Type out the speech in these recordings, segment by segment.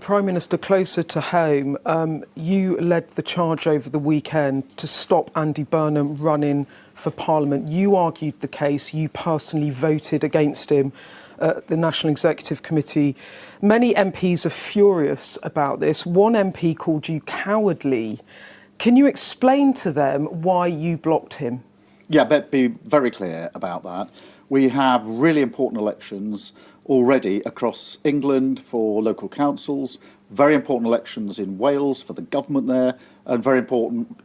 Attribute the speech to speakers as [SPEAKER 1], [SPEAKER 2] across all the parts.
[SPEAKER 1] Prime Minister, closer to home, you led the charge over the weekend to stop Andy Burnham running for Parliament. You argued the case. You personally voted against him at the National Executive Committee. Many MPs are furious about this. One MP called you cowardly. Can you explain to them why you blocked him?
[SPEAKER 2] Yeah, but be very clear about that. We have really important elections already across England for local councils, very important elections in Wales for the government there, and very important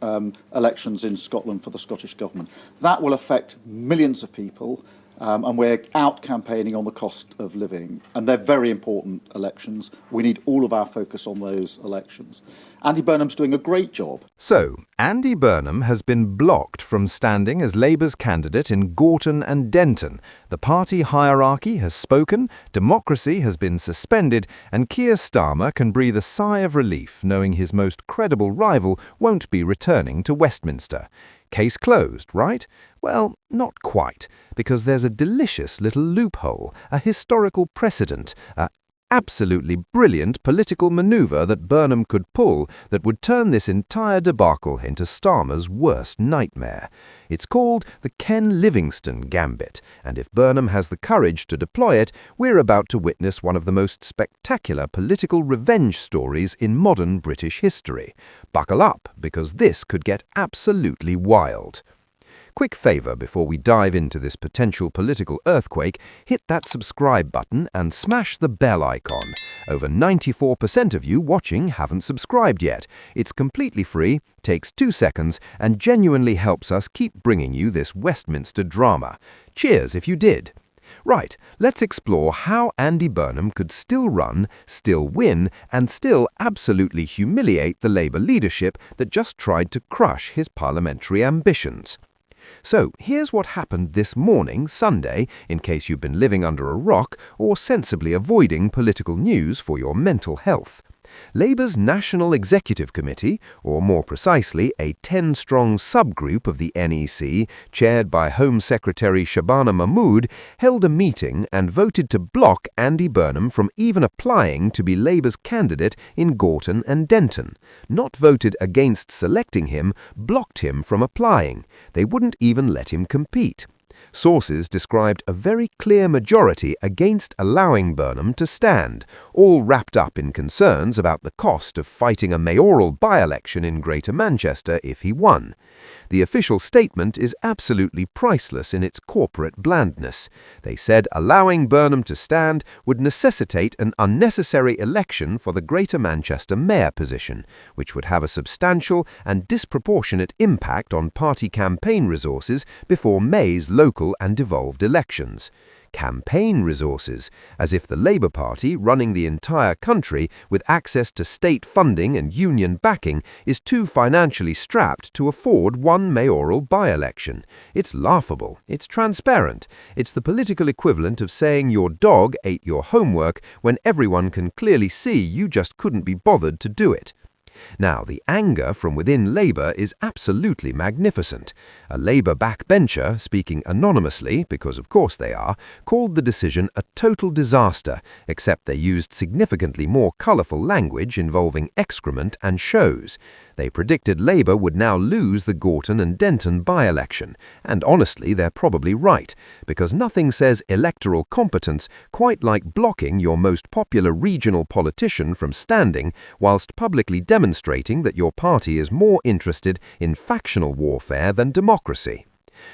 [SPEAKER 2] elections in Scotland for the Scottish government. That will affect millions of people, and we're out campaigning on the cost of living, and they're very important elections. We need all of our focus on those elections. Andy Burnham's doing a great job.
[SPEAKER 3] So, Andy Burnham has been blocked from standing as Labour's candidate in Gorton and Denton. The party hierarchy has spoken, democracy has been suspended, and Keir Starmer can breathe a sigh of relief knowing his most credible rival won't be returning to Westminster. Case closed, right? Well, not quite, because there's a delicious little loophole, a historical precedent, a absolutely brilliant political manoeuvre that Burnham could pull that would turn this entire debacle into Starmer's worst nightmare. It's called the Ken Livingstone Gambit, and if Burnham has the courage to deploy it, we're about to witness one of the most spectacular political revenge stories in modern British history. Buckle up, because this could get absolutely wild. Quick favour before we dive into this potential political earthquake, hit that subscribe button and smash the bell icon. Over 94% of you watching haven't subscribed yet. It's completely free, takes 2 seconds, and genuinely helps us keep bringing you this Westminster drama. Cheers if you did. Right, let's explore how Andy Burnham could still run, still win, and still absolutely humiliate the Labour leadership that just tried to crush his parliamentary ambitions. So, here's what happened this morning, Sunday, in case you've been living under a rock or sensibly avoiding political news for your mental health. Labour's National Executive Committee, or more precisely, a 10-strong subgroup of the NEC, chaired by Home Secretary Shabana Mahmood, held a meeting and voted to block Andy Burnham from even applying to be Labour's candidate in Gorton and Denton. Not voted against selecting him, blocked him from applying. They wouldn't even let him compete. Sources described a very clear majority against allowing Burnham to stand, all wrapped up in concerns about the cost of fighting a mayoral by-election in Greater Manchester if he won. The official statement is absolutely priceless in its corporate blandness. They said allowing Burnham to stand would necessitate an unnecessary election for the Greater Manchester mayor position, which would have a substantial and disproportionate impact on party campaign resources before May's local and devolved elections. Campaign resources, as if the Labour Party, running the entire country with access to state funding and union backing, is too financially strapped to afford one mayoral by-election. It's laughable. It's transparent. It's the political equivalent of saying your dog ate your homework when everyone can clearly see you just couldn't be bothered to do it. Now, the anger from within Labour is absolutely magnificent. A Labour backbencher, speaking anonymously, because of course they are, called the decision a total disaster, except they used significantly more colourful language involving excrement and shows. They predicted Labour would now lose the Gorton and Denton by-election, and honestly they're probably right, because nothing says electoral competence quite like blocking your most popular regional politician from standing whilst publicly demonstrating that your party is more interested in factional warfare than democracy.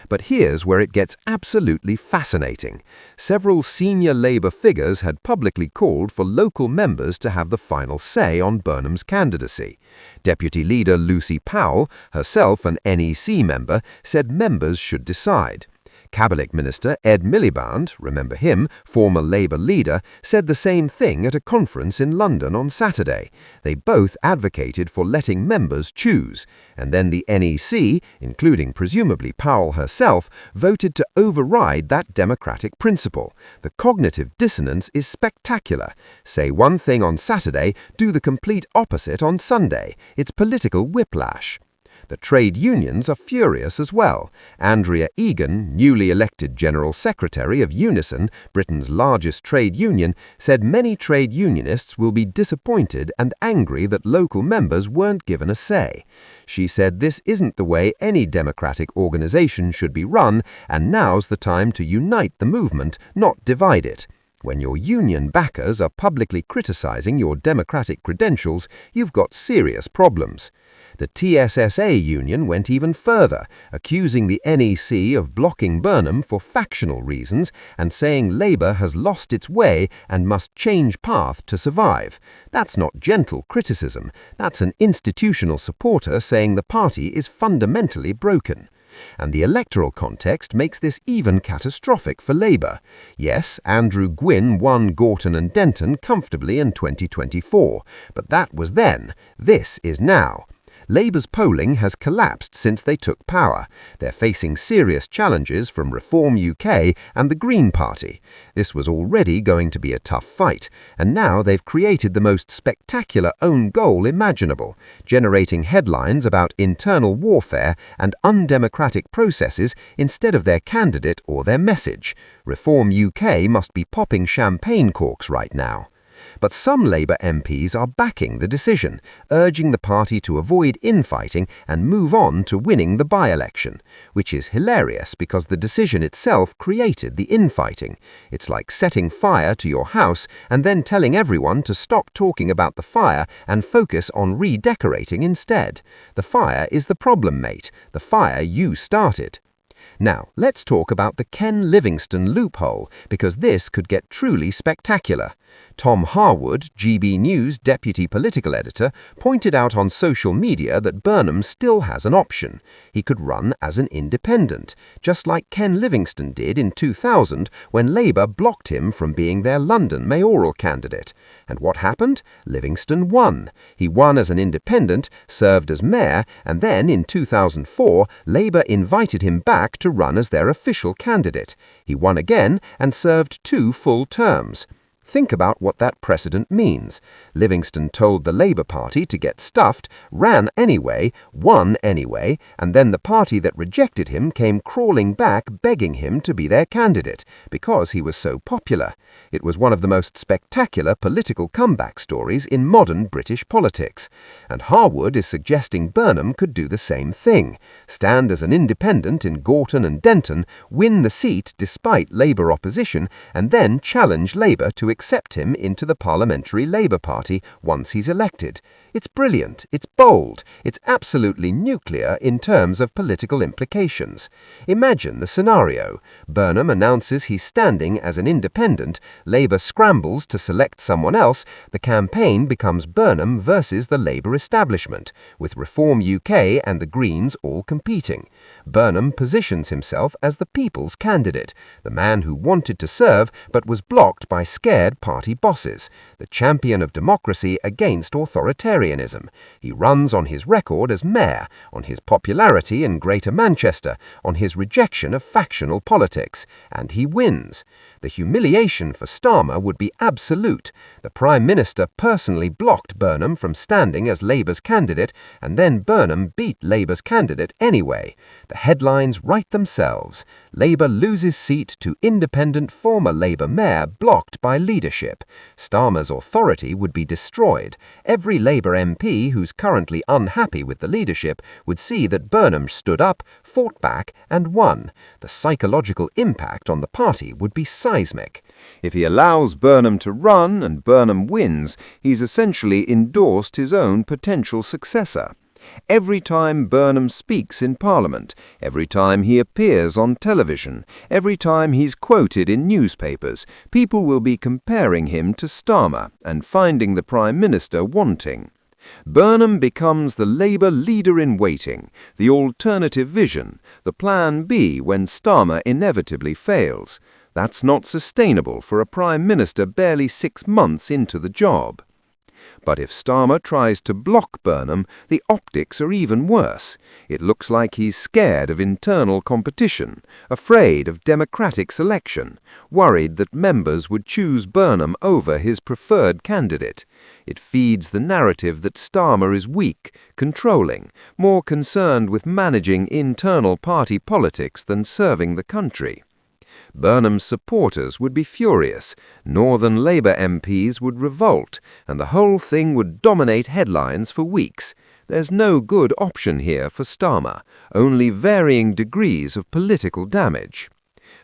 [SPEAKER 3] But here's where it gets absolutely fascinating. Several senior Labour figures had publicly called for local members to have the final say on Burnham's candidacy. Deputy Leader Lucy Powell, herself an NEC member, said members should decide. Cabinet Minister Ed Miliband, remember him, former Labour leader, said the same thing at a conference in London on Saturday. They both advocated for letting members choose, and then the NEC, including presumably Powell herself, voted to override that democratic principle. The cognitive dissonance is spectacular. Say one thing on Saturday, do the complete opposite on Sunday. It's political whiplash. The trade unions are furious as well. Andrea Egan, newly elected General Secretary of Unison, Britain's largest trade union, said many trade unionists will be disappointed and angry that local members weren't given a say. She said this isn't the way any democratic organization should be run, and now's the time to unite the movement, not divide it. When your union backers are publicly criticizing your democratic credentials, you've got serious problems. The TSSA union went even further, accusing the NEC of blocking Burnham for factional reasons and saying Labour has lost its way and must change path to survive. That's not gentle criticism, that's an institutional supporter saying the party is fundamentally broken. And the electoral context makes this even catastrophic for Labour. Yes, Andrew Gwynne won Gorton and Denton comfortably in 2024, but that was then. This is now. Labour's polling has collapsed since they took power. They're facing serious challenges from Reform UK and the Green Party. This was already going to be a tough fight, and now they've created the most spectacular own goal imaginable, generating headlines about internal warfare and undemocratic processes instead of their candidate or their message. Reform UK must be popping champagne corks right now. But some Labour MPs are backing the decision, urging the party to avoid infighting and move on to winning the by-election, which is hilarious because the decision itself created the infighting. It's like setting fire to your house and then telling everyone to stop talking about the fire and focus on redecorating instead. The fire is the problem, mate. The fire you started. Now, let's talk about the Ken Livingstone loophole, because this could get truly spectacular. Tom Harwood, GB News deputy political editor, pointed out on social media that Burnham still has an option. He could run as an independent, just like Ken Livingstone did in 2000 when Labour blocked him from being their London mayoral candidate. And what happened? Livingstone won. He won as an independent, served as mayor, and then in 2004, Labour invited him back to run as their official candidate. He won again and served 2 full terms. Think about what that precedent means. Livingstone told the Labour Party to get stuffed, ran anyway, won anyway, and then the party that rejected him came crawling back begging him to be their candidate because he was so popular. It was one of the most spectacular political comeback stories in modern British politics. And Harwood is suggesting Burnham could do the same thing. Stand as an independent in Gorton and Denton, win the seat despite Labour opposition, and then challenge Labour to accept him into the Parliamentary Labour Party once he's elected. It's brilliant, it's bold, it's absolutely nuclear in terms of political implications. Imagine the scenario. Burnham announces he's standing as an independent, Labour scrambles to select someone else, the campaign becomes Burnham versus the Labour establishment, with Reform UK and the Greens all competing. Burnham positions himself as the people's candidate, the man who wanted to serve but was blocked by scared party bosses, the champion of democracy against authoritarianism. He runs on his record as mayor, on his popularity in Greater Manchester, on his rejection of factional politics, and he wins. The humiliation for Starmer would be absolute. The Prime Minister personally blocked Burnham from standing as Labour's candidate, and then Burnham beat Labour's candidate anyway. The headlines write themselves. Labour loses seat to independent former Labour mayor blocked by leadership. Starmer's authority would be destroyed. Every Labour MP who's currently unhappy with the leadership would see that Burnham stood up, fought back, and won. The psychological impact on the party would be seismic.
[SPEAKER 4] If he allows Burnham to run and Burnham wins, he's essentially endorsed his own potential successor. Every time Burnham speaks in Parliament, every time he appears on television, every time he's quoted in newspapers, people will be comparing him to Starmer and finding the Prime Minister wanting. Burnham becomes the Labour leader-in-waiting, the alternative vision, the plan B when Starmer inevitably fails. That's not sustainable for a Prime Minister barely 6 months into the job. But if Starmer tries to block Burnham, the optics are even worse. It looks like he's scared of internal competition, afraid of democratic selection, worried that members would choose Burnham over his preferred candidate. It feeds the narrative that Starmer is weak, controlling, more concerned with managing internal party politics than serving the country. Burnham's supporters would be furious, Northern Labour MPs would revolt, and the whole thing would dominate headlines for weeks. There's no good option here for Starmer, only varying degrees of political damage.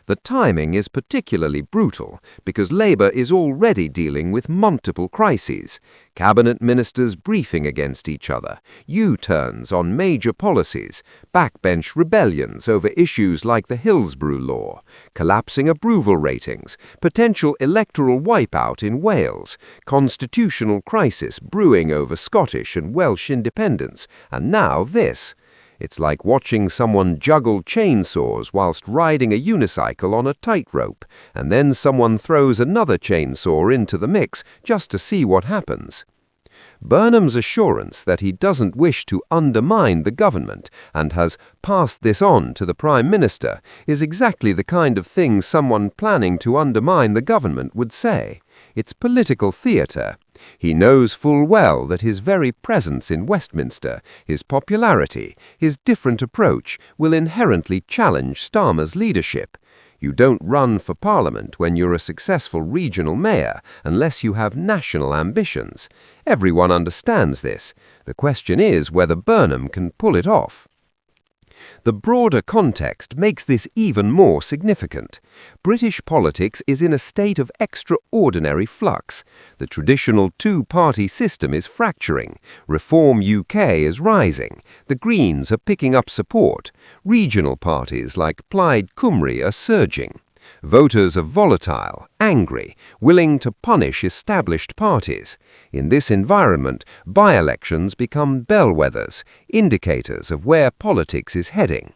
[SPEAKER 4] The timing is particularly brutal because Labour is already dealing with multiple crises, cabinet ministers briefing against each other, U-turns on major policies, backbench rebellions over issues like the Hillsborough Law, collapsing approval ratings, potential electoral wipeout in Wales, constitutional crisis brewing over Scottish and Welsh independence, and now this. It's like watching someone juggle chainsaws whilst riding a unicycle on a tightrope, and then someone throws another chainsaw into the mix just to see what happens. Burnham's assurance that he doesn't wish to undermine the government and has passed this on to the Prime Minister is exactly the kind of thing someone planning to undermine the government would say. It's political theatre. He knows full well that his very presence in Westminster, his popularity, his different approach will inherently challenge Starmer's leadership. You don't run for Parliament when you're a successful regional mayor unless you have national ambitions. Everyone understands this. The question is whether Burnham can pull it off. The broader context makes this even more significant. British politics is in a state of extraordinary flux. The traditional two-party system is fracturing. Reform UK is rising. The Greens are picking up support. Regional parties like Plaid Cymru are surging. Voters are volatile, angry, willing to punish established parties. In this environment, by-elections become bellwethers, indicators of where politics is heading.